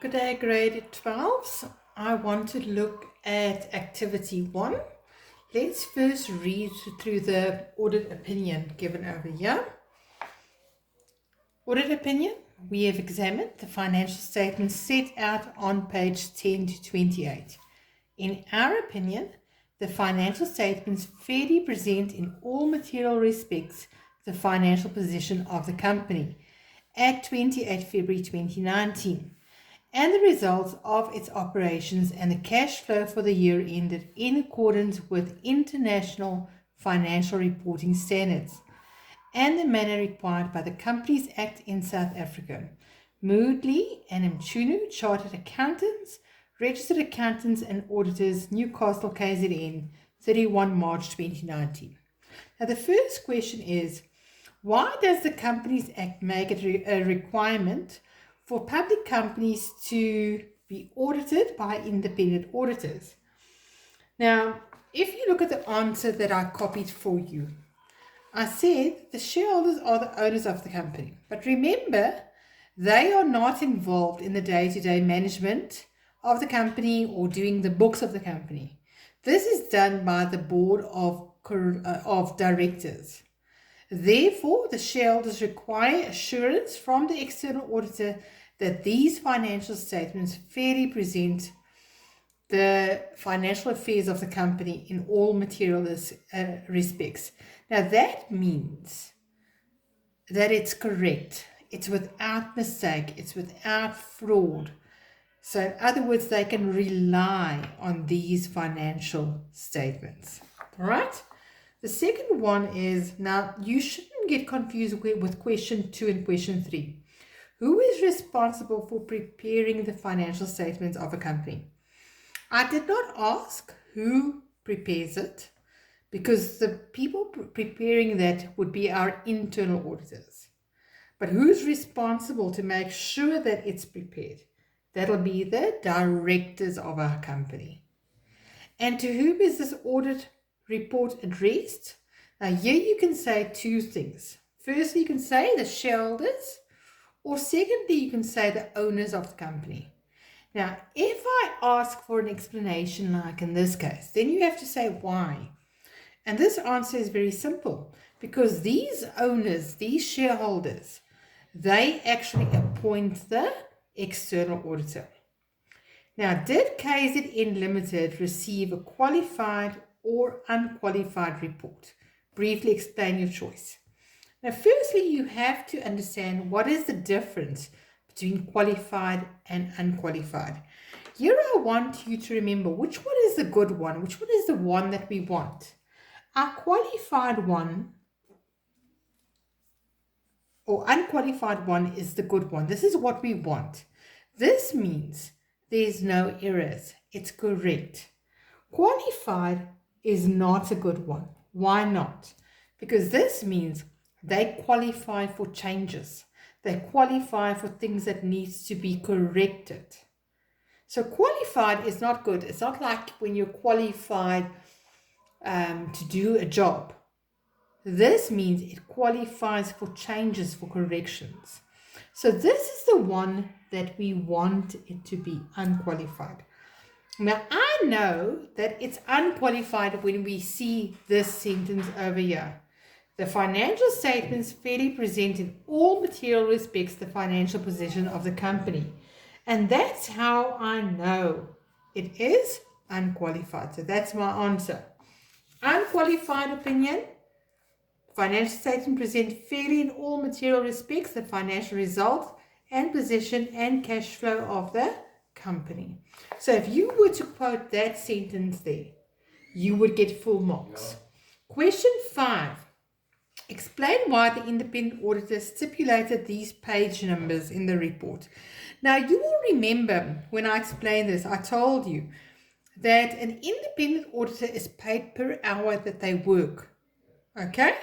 Good day, grade 12s. I want to look at activity 1. Let's first read through the audit opinion given over here. Audit opinion, we have examined the financial statements set out on page 10 to 28. In our opinion, the financial statements fairly present in all material respects the financial position of the company at 28 February 2019. And the results of its operations and the cash flow for the year ended in accordance with international financial reporting standards and the manner required by the Companies Act in South Africa. Moodley and Mchunu, Chartered Accountants, Registered Accountants and Auditors, Newcastle, KZN, 31 March 2019. Now the first question is, why does the Companies Act make it a requirement for public companies to be audited by independent auditors? Now, if you look at the answer that I copied for you, I said the shareholders are the owners of the company. But remember, they are not involved in the day-to-day management of the company or doing the books of the company. This is done by the board of directors. Therefore, the shareholders require assurance from the external auditor that these financial statements fairly present the financial affairs of the company in all material respects. Now, that means that it's correct. It's without mistake. It's without fraud. So, in other words, they can rely on these financial statements. All right? The second one is, now you shouldn't get confused with question 2 and question 3. Who is responsible for preparing the financial statements of a company? I did not ask who prepares it, because the people preparing that would be our internal auditors. But who's responsible to make sure that it's prepared? That'll be the directors of our company. And to whom is this audit report addressed? Now here you can say two things. Firstly, you can say the shareholders, or secondly, you can say the owners of the company. Now, if I ask for an explanation like in this case, then you have to say why. And this answer is very simple, because these owners, these shareholders, they actually appoint the external auditor. Now, did KZN Limited receive a qualified or unqualified report? Briefly explain your choice. Now, firstly, you have to understand what is the difference between qualified and unqualified. Here I want you to remember which one is the good one, which one is the one that we want. Our qualified one or unqualified one is the good one. This is what we want. This means there's no errors. It's correct. Qualified is not a good one. Why not? Because this means they qualify for changes. They qualify for things that needs to be corrected. So qualified is not good. It's not like when you're qualified to do a job. This means it qualifies for changes, for corrections. So this is the one that we want it to be, unqualified. Now, I know that it's unqualified when we see this sentence over here. The financial statements fairly present in all material respects the financial position of the company. And that's how I know it is unqualified. So that's my answer. Unqualified opinion. Financial statements present fairly in all material respects the financial result and position and cash flow of the company. So if you were to quote that sentence there, you would get full marks. Question 5. Explain why the independent auditor stipulated these page numbers in the report. Now, you will remember when I explained this, I told you that an independent auditor is paid per hour that they work. Okay?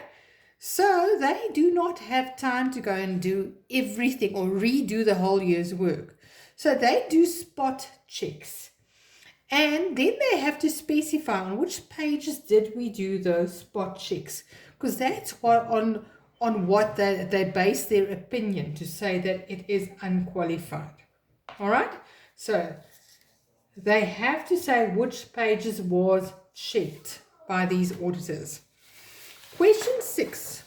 So they do not have time to go and do everything or redo the whole year's work. So they do spot checks. And then they have to specify on which pages did we do those spot checks. Because that's what on what they base their opinion to say that it is unqualified. All right, so they have to say which pages was checked by these auditors. Question 6.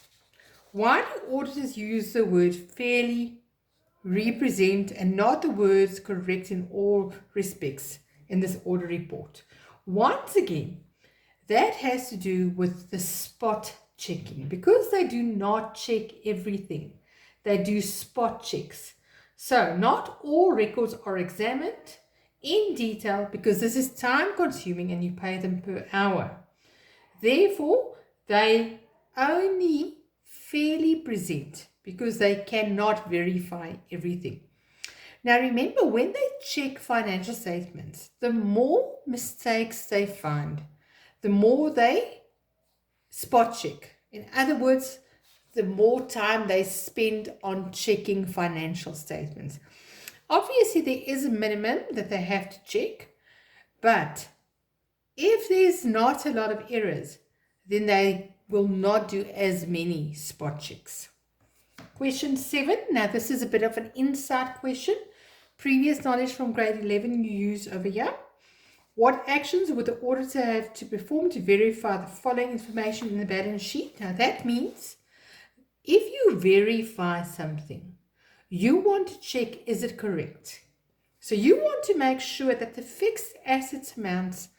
Why do auditors use the word fairly, represent, and not the words correct in all respects in this audit report? Once again, that has to do with the spot checking. Because they do not check everything, they do spot checks. So not all records are examined in detail because this is time consuming and you pay them per hour. Therefore, they only fairly present because they cannot verify everything. Now remember, when they check financial statements, the more mistakes they find, the more they spot check. In other words, the more time they spend on checking financial statements. Obviously, there is a minimum that they have to check, but if there's not a lot of errors, then they will not do as many spot checks. Question 7. Now, this is a bit of an insight question. Previous knowledge from grade 11 you use over here. What actions would the auditor have to perform to verify the following information in the balance sheet? Now, that means if you verify something, you want to check, is it correct? So you want to make sure that the fixed assets amounts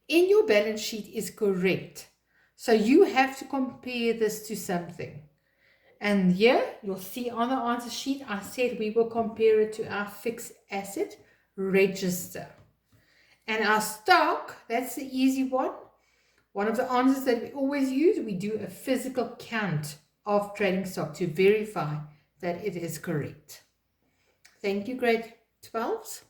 in your balance sheet is correct. So you have to compare this to something. And here you'll see on the answer sheet, I said we will compare it to our fixed asset register. And our stock, that's the easy one. One of the answers that we always use, we do a physical count of trading stock to verify that it is correct. Thank you, grade 12s.